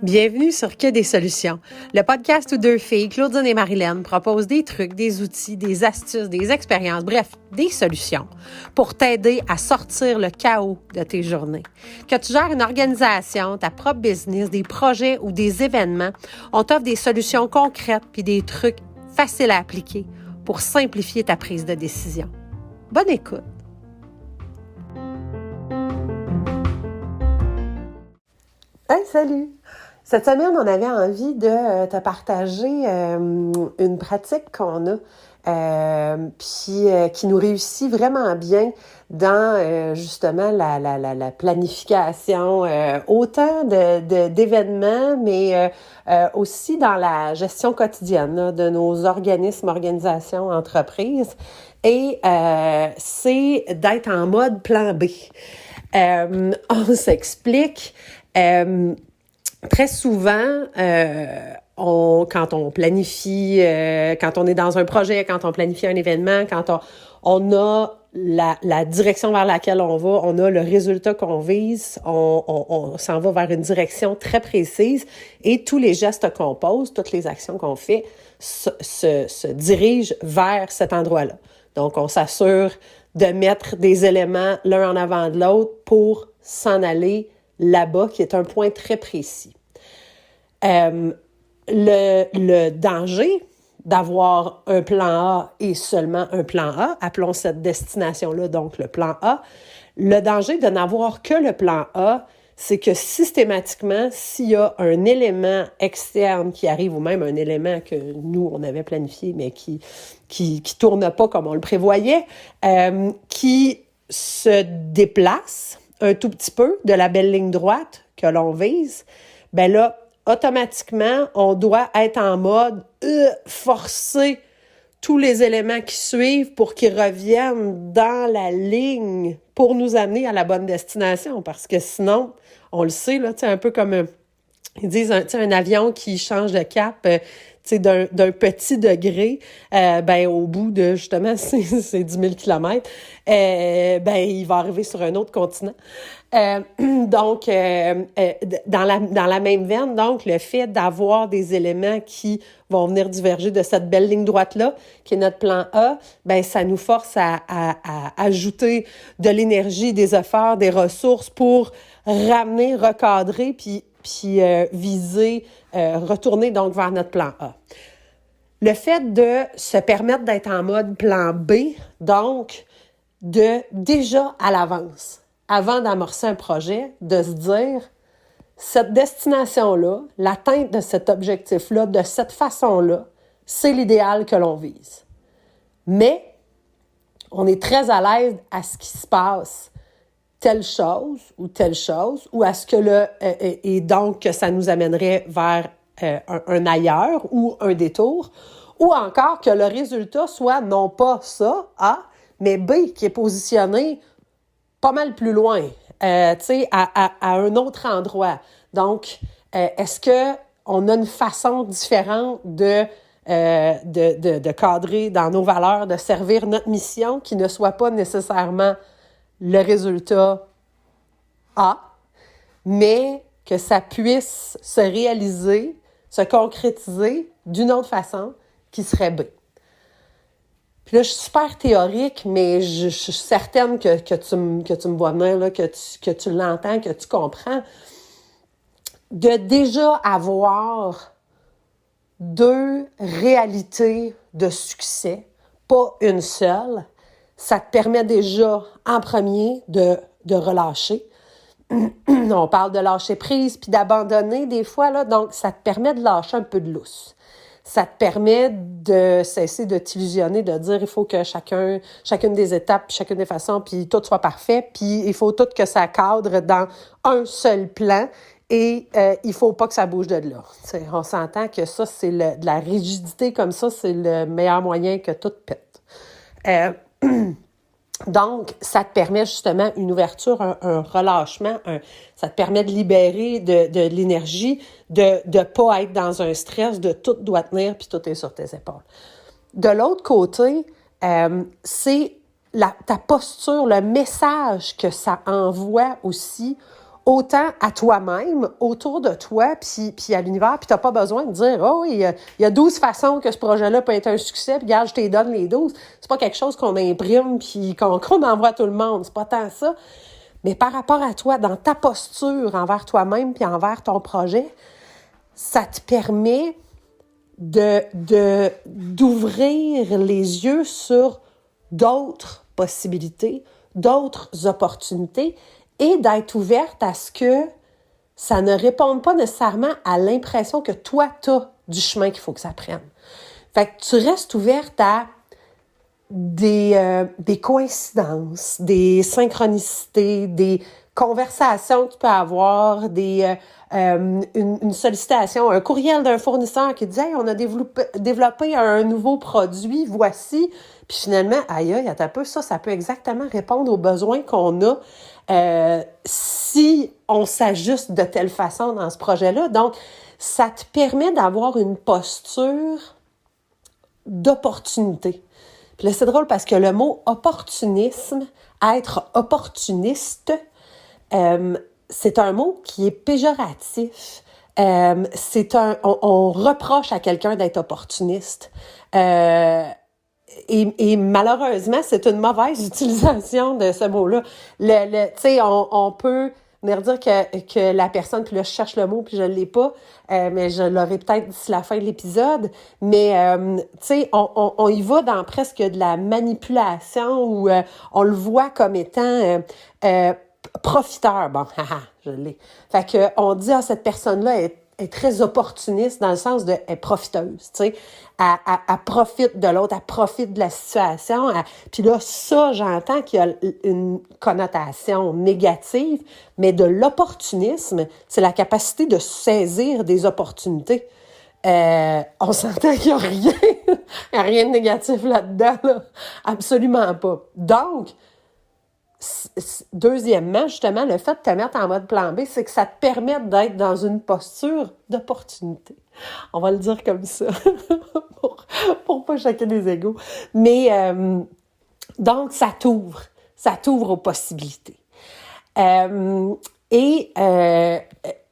Bienvenue sur Que des solutions, le podcast où deux filles, Claudine et Marilyn, proposent des trucs, des outils, des astuces, des expériences, bref, des solutions pour t'aider à sortir le chaos de tes journées. Que tu gères une organisation, ta propre business, des projets ou des événements, on t'offre des solutions concrètes puis des trucs faciles à appliquer pour simplifier ta prise de décision. Bonne écoute! Hey, salut! Cette semaine, on avait envie de te partager une pratique qu'on a, puis qui nous réussit vraiment bien dans justement la planification, autant d'événements, mais aussi dans la gestion quotidienne là, de nos organismes, organisations, entreprises. Et c'est d'être en mode plan B. On s'explique. Très souvent, quand on planifie, quand on est dans un projet, quand on planifie un événement, quand on a la direction vers laquelle on va, on a le résultat qu'on vise, on s'en va vers une direction très précise et tous les gestes qu'on pose, toutes les actions qu'on fait se dirigent vers cet endroit-là. Donc, on s'assure de mettre des éléments l'un en avant de l'autre pour s'en aller là-bas, qui est un point très précis. Le danger d'avoir un plan A et seulement un plan A, appelons cette destination-là donc le plan A, le danger de n'avoir que le plan A, c'est que systématiquement, s'il y a un élément externe qui arrive, ou même un élément que nous, on avait planifié, mais qui tourne pas comme on le prévoyait, qui se déplace un tout petit peu de la belle ligne droite que l'on vise, ben là, automatiquement, on doit être en mode forcer tous les éléments qui suivent pour qu'ils reviennent dans la ligne pour nous amener à la bonne destination. Parce que sinon, on le sait, là, un peu comme ils disent un avion qui change de cap d'un petit degré, au bout de, justement, c'est 10 000 kilomètres, il va arriver sur un autre continent. Donc, dans la même veine, donc, le fait d'avoir des éléments qui vont venir diverger de cette belle ligne droite-là, qui est notre plan A, ça nous force à ajouter de l'énergie, des efforts, des ressources pour ramener, recadrer, puis viser, retourner donc vers notre plan A. Le fait de se permettre d'être en mode plan B, donc de déjà à l'avance, avant d'amorcer un projet, de se dire cette destination-là, l'atteinte de cet objectif-là, de cette façon-là, c'est l'idéal que l'on vise. Mais on est très à l'aise à ce qui se passe telle chose, ou à ce que et donc que ça nous amènerait vers un ailleurs ou un détour, ou encore que le résultat soit non pas ça, A, mais B, qui est positionné pas mal plus loin, à un autre endroit. Donc, est-ce qu'on a une façon différente de cadrer dans nos valeurs, de servir notre mission qui ne soit pas nécessairement le résultat A, mais que ça puisse se réaliser, se concrétiser d'une autre façon qui serait B. Puis là, je suis super théorique, mais je suis certaine que tu me vois venir, là, que tu l'entends, que tu comprends. De déjà avoir deux réalités de succès, pas une seule, ça te permet déjà, en premier, de relâcher. On parle de lâcher prise puis d'abandonner des fois, là, donc ça te permet de lâcher un peu de lousse. Ça te permet de cesser de t'illusionner, de dire il faut que chacune des étapes, chacune des façons, puis tout soit parfait, puis il faut tout que ça cadre dans un seul plan et il faut pas que ça bouge de là. T'sais, on s'entend que ça, c'est de la rigidité comme ça, c'est le meilleur moyen que tout pète. Donc, ça te permet justement une ouverture, un relâchement, ça te permet de libérer de l'énergie, de pas être dans un stress, de tout doit tenir puis tout est sur tes épaules. De l'autre côté, c'est ta posture, le message que ça envoie aussi, autant à toi-même, autour de toi, puis à l'univers, puis t'as pas besoin de dire « Oh, il y a 12 façons que ce projet-là peut être un succès, puis regarde, je te donne les 12. » C'est pas quelque chose qu'on imprime puis qu'on envoie à tout le monde, c'est pas tant ça. Mais par rapport à toi, dans ta posture envers toi-même puis envers ton projet, ça te permet d'ouvrir les yeux sur d'autres possibilités, d'autres opportunités et d'être ouverte à ce que ça ne réponde pas nécessairement à l'impression que toi, tu as du chemin qu'il faut que ça prenne. Fait que tu restes ouverte à des coïncidences, des synchronicités, des conversations que tu peux avoir, une sollicitation, un courriel d'un fournisseur qui dit « Hey, on a développé un nouveau produit, voici. » Puis finalement, aïe, attends un peu, ça peut exactement répondre aux besoins qu'on a si on s'ajuste de telle façon dans ce projet-là. Donc, ça te permet d'avoir une posture d'opportunité. Puis là, c'est drôle parce que le mot opportunisme, être opportuniste, c'est un mot qui est péjoratif. On reproche à quelqu'un d'être opportuniste. Et malheureusement, c'est une mauvaise utilisation de ce mot-là. Tu sais, on peut venir dire que la personne, puis là, je cherche le mot, puis je ne l'ai pas, mais je l'aurai peut-être d'ici la fin de l'épisode. Mais, tu sais, on y va dans presque de la manipulation où on le voit comme étant profiteur. Bon, je l'ai. Fait que on dit, cette personne-là est très opportuniste dans le sens de elle est profiteuse, tu sais. Elle profite de l'autre, elle profite de la situation. Puis là, ça, j'entends qu'il y a une connotation négative, mais de l'opportunisme, c'est la capacité de saisir des opportunités. On s'entend qu'il n'y a rien, il n'y a rien de négatif là-dedans, là. Absolument pas. Donc, deuxièmement, justement, le fait de te mettre en mode plan B, c'est que ça te permet d'être dans une posture d'opportunité. On va le dire comme ça, pour pas choquer les égos. Mais, donc, ça t'ouvre aux possibilités.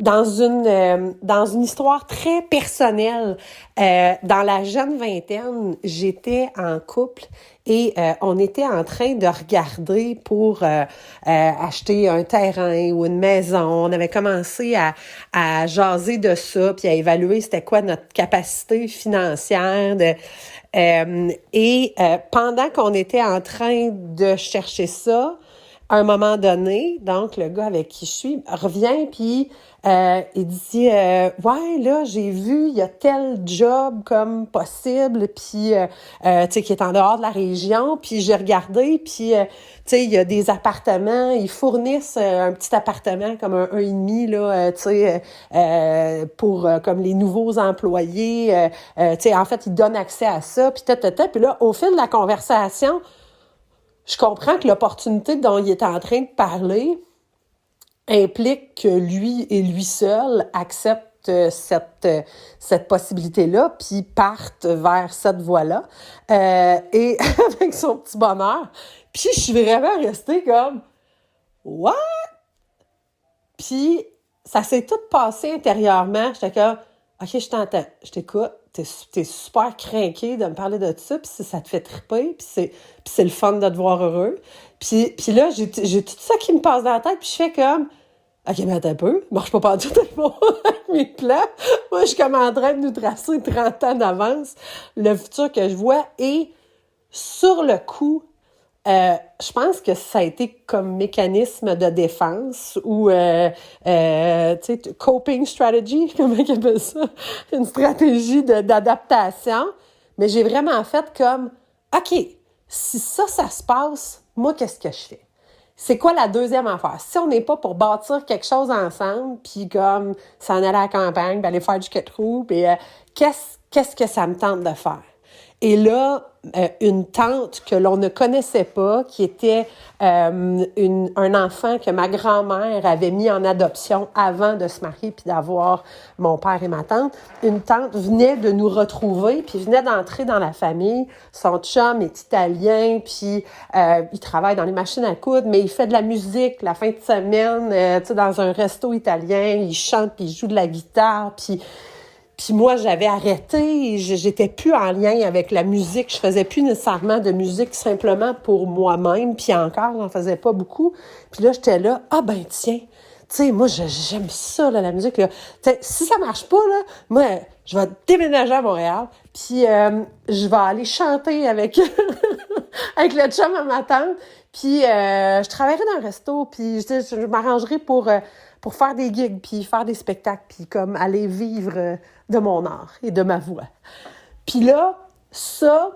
Dans une histoire très personnelle, dans la jeune vingtaine, j'étais en couple et on était en train de regarder pour acheter un terrain ou une maison. On avait commencé à jaser de ça, puis à évaluer c'était quoi notre capacité financière. Pendant qu'on était en train de chercher ça, à un moment donné, donc le gars avec qui je suis revient puis il dit ouais là j'ai vu il y a tel job comme possible puis tu sais qui est en dehors de la région puis j'ai regardé puis tu sais il y a des appartements, ils fournissent un petit appartement comme un 1,5 là tu sais pour comme les nouveaux employés tu sais en fait ils donnent accès à ça puis puis là au fil de la conversation je comprends que l'opportunité dont il est en train de parler implique que lui et lui seul acceptent cette possibilité-là, puis partent vers cette voie-là, et avec son petit bonheur. Puis je suis vraiment restée comme « What? » Puis ça s'est tout passé intérieurement. J'étais comme « OK, je t'entends, je t'écoute. » T'es super craqué de me parler de ça, puis ça te fait triper, puis c'est le fun de te voir heureux. Puis là, j'ai tout ça qui me passe dans la tête, puis je fais comme, OK, mais attends un peu, marche pas partout avec mes plans. Moi, je suis comme en train de nous tracer 30 ans d'avance le futur que je vois, et sur le coup, je pense que ça a été comme mécanisme de défense ou, tu sais, coping strategy, comment ils appellent ça? Une stratégie d'adaptation. Mais j'ai vraiment fait comme, OK, si ça se passe, moi, qu'est-ce que je fais? C'est quoi la deuxième affaire? Si on n'est pas pour bâtir quelque chose ensemble, puis comme s'en aller à la campagne, puis aller faire du 4 roues, puis qu'est-ce que ça me tente de faire? Et là, une tante que l'on ne connaissait pas, qui était un enfant que ma grand-mère avait mis en adoption avant de se marier puis d'avoir mon père et ma tante, une tante venait de nous retrouver puis venait d'entrer dans la famille. Son chum est italien puis il travaille dans les machines à coudre, mais il fait de la musique la fin de semaine, tu sais, dans un resto italien. Il chante puis il joue de la guitare puis moi, j'avais arrêté, j'étais plus en lien avec la musique, je faisais plus nécessairement de musique simplement pour moi-même, puis encore, j'en faisais pas beaucoup. Puis là, j'étais là, ah ben tiens, tu sais, moi, j'aime ça, là, la musique, là. T'sais, si ça marche pas, là, moi, je vais déménager à Montréal, puis je vais aller chanter avec, avec le chum à ma tante, puis je travaillerai dans un resto, puis je m'arrangerai pour faire des gigs, puis faire des spectacles, puis comme aller vivre de mon art et de ma voix. Puis là, ça,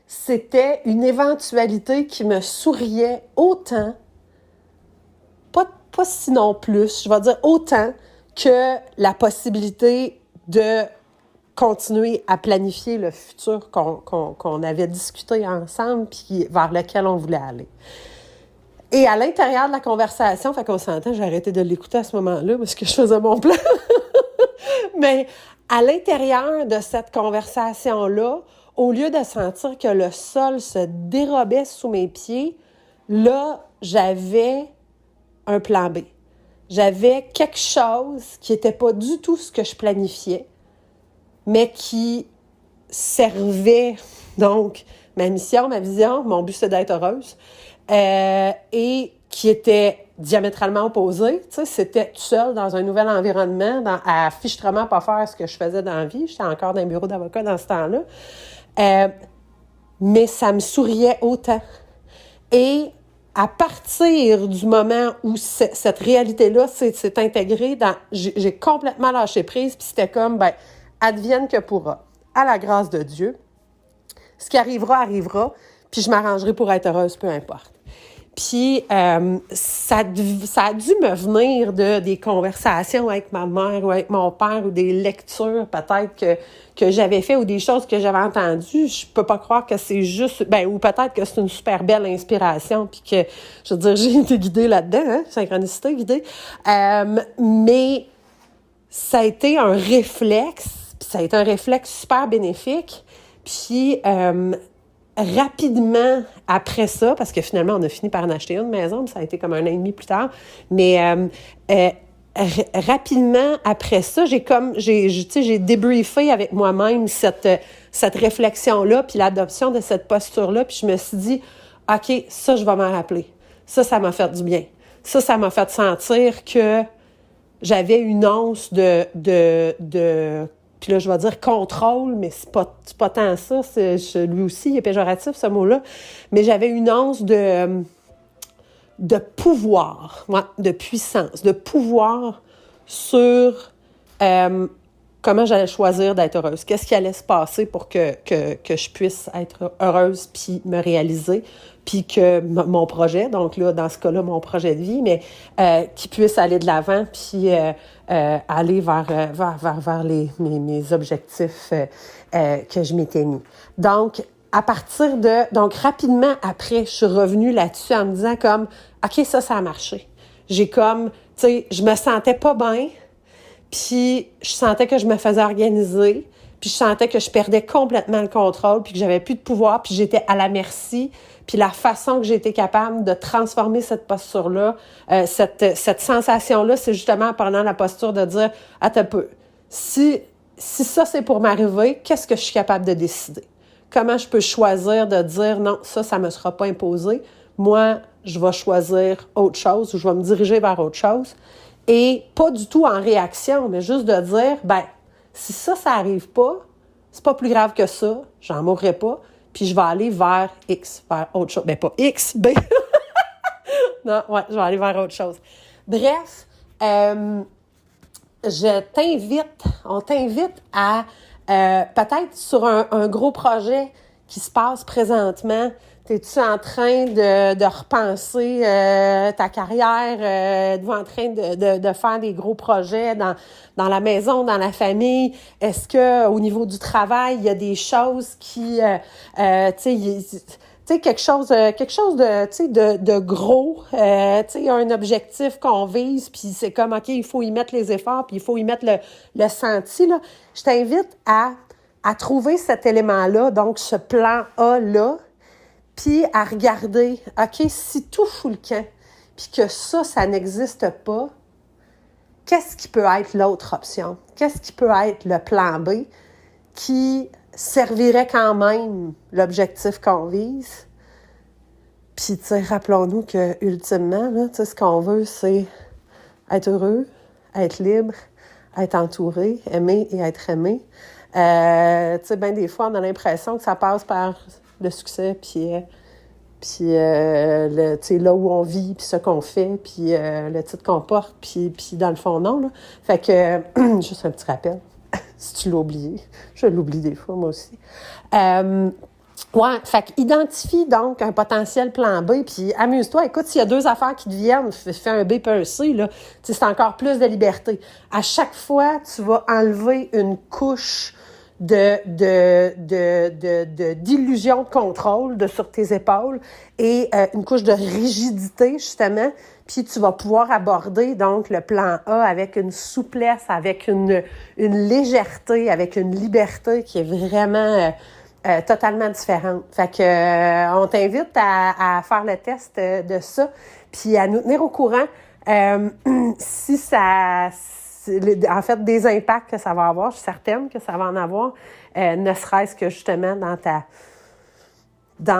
c'était une éventualité qui me souriait autant, pas sinon plus, je vais dire autant que la possibilité de continuer à planifier le futur qu'on avait discuté ensemble puis vers lequel on voulait aller. Et à l'intérieur de la conversation, fait qu'on s'entend, j'ai arrêté de l'écouter à ce moment-là parce que je faisais mon plan. Mais à l'intérieur de cette conversation-là, au lieu de sentir que le sol se dérobait sous mes pieds, là, j'avais un plan B. J'avais quelque chose qui n'était pas du tout ce que je planifiais, mais qui servait, donc, ma mission, ma vision, mon but, c'est d'être heureuse, et qui était diamétralement opposé. Tu sais, c'était tout seul dans un nouvel environnement, à fichtrement pas faire ce que je faisais dans la vie. J'étais encore dans un bureau d'avocat dans ce temps-là. Mais ça me souriait autant. Et à partir du moment où cette réalité-là s'est intégrée, j'ai complètement lâché prise, puis c'était comme, ben, advienne que pourra. À la grâce de Dieu, ce qui arrivera, arrivera, puis je m'arrangerai pour être heureuse, peu importe. Puis ça a dû me venir de des conversations avec ma mère ou avec mon père ou des lectures peut-être que j'avais fait ou des choses que j'avais entendues. Je peux pas croire que c'est juste... Ben, ou peut-être que c'est une super belle inspiration puis que, je veux dire, j'ai été guidée là-dedans, hein, synchronicité guidée. Mais ça a été un réflexe, puis ça a été un réflexe super bénéfique. Puis... rapidement après ça, parce que finalement, on a fini par en acheter une maison, mais ça a été comme 1 an et demi plus tard, mais rapidement après ça, j'ai débriefé avec moi-même cette réflexion-là, puis l'adoption de cette posture-là, puis je me suis dit, OK, ça, je vais m'en rappeler. Ça m'a fait du bien. Ça m'a fait sentir que j'avais une once puis là, je vais dire contrôle, mais c'est pas tant ça. Lui aussi, il est péjoratif, ce mot-là. Mais j'avais une once de pouvoir, ouais, de puissance, de pouvoir sur comment j'allais choisir d'être heureuse. Qu'est-ce qui allait se passer pour que je puisse être heureuse puis me réaliser, puis que mon projet, donc là, dans ce cas-là, mon projet de vie, mais qui puisse aller de l'avant puis aller vers mes objectifs que je m'étais mis. Donc, donc, rapidement après, je suis revenue là-dessus en me disant comme, OK, ça a marché. J'ai comme, tu sais, je me sentais pas bien, puis je sentais que je me faisais organiser, puis je sentais que je perdais complètement le contrôle, puis que j'avais plus de pouvoir, puis j'étais à la merci. Puis la façon que j'ai été capable de transformer cette posture-là, cette sensation-là, c'est justement pendant la posture de dire « Attends un peu, si ça c'est pour m'arriver, qu'est-ce que je suis capable de décider? Comment je peux choisir de dire « Non, ça me sera pas imposé. Moi, je vais choisir autre chose ou je vais me diriger vers autre chose. » Et pas du tout en réaction, mais juste de dire, ben, si ça arrive pas, c'est pas plus grave que ça, j'en mourrai pas, puis je vais aller vers X, vers autre chose. Ben, pas X, B. Non, ouais, je vais aller vers autre chose. Bref, on t'invite à, peut-être sur un gros projet qui se passe présentement, T'es-tu en train de repenser ta carrière? Êtes-vous en train de faire des gros projets dans la maison, dans la famille? Est-ce que au niveau du travail, il y a des choses qui, quelque chose de gros, un objectif qu'on vise, puis c'est comme, OK, il faut y mettre les efforts, puis il faut y mettre le senti, là. Je t'invite à trouver cet élément-là, donc ce plan A-là, puis à regarder, OK, si tout fout le camp, puis que ça n'existe pas, qu'est-ce qui peut être l'autre option? Qu'est-ce qui peut être le plan B qui servirait quand même l'objectif qu'on vise? Puis, tu sais, rappelons-nous que ultimement, là, tu sais, ce qu'on veut, c'est être heureux, être libre, être entouré, aimer et être aimé. Tu sais, bien des fois, on a l'impression que ça passe par le succès, puis tu sais, là où on vit, puis ce qu'on fait, puis le titre qu'on porte, puis dans le fond, non, là. Fait que, juste un petit rappel, si tu l'as oublié, je l'oublie des fois, moi aussi. Ouais, fait qu'identifie donc un potentiel plan B, puis amuse-toi. Écoute, s'il y a 2 affaires qui te viennent, fais un B puis un C, là, tu sais, c'est encore plus de liberté. À chaque fois, tu vas enlever une couche d'illusion de contrôle sur tes épaules et une couche de rigidité, justement, puis tu vas pouvoir aborder, donc, le plan A avec une souplesse, avec une légèreté, avec une liberté qui est vraiment totalement différente. Fait que on t'invite à faire le test de ça, puis à nous tenir au courant si ça... En fait, des impacts que ça va avoir, je suis certaine que ça va en avoir, ne serait-ce que justement dans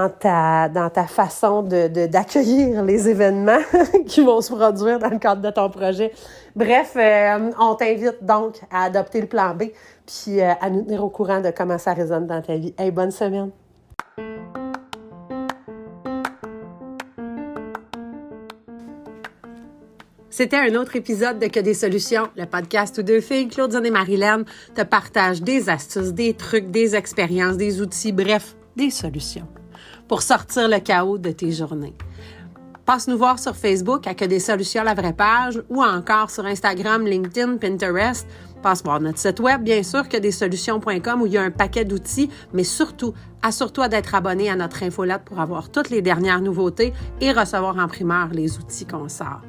ta façon d'accueillir les événements qui vont se produire dans le cadre de ton projet. Bref, on t'invite donc à adopter le plan B puis à nous tenir au courant de comment ça résonne dans ta vie. Hey, bonne semaine! C'était un autre épisode de Que des solutions, le podcast où 2 filles, Claudine et Marilyn, te partagent des astuces, des trucs, des expériences, des outils, bref, des solutions pour sortir le chaos de tes journées. Passe nous voir sur Facebook à Que des solutions, la vraie page, ou encore sur Instagram, LinkedIn, Pinterest. Passe voir notre site web, bien sûr, quedessolutions.com, où il y a un paquet d'outils, mais surtout, assure-toi d'être abonné à notre infolette pour avoir toutes les dernières nouveautés et recevoir en primeur les outils qu'on sort.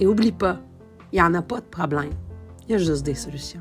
Et oublie pas, il n'y en a pas de problème. Il y a juste des solutions.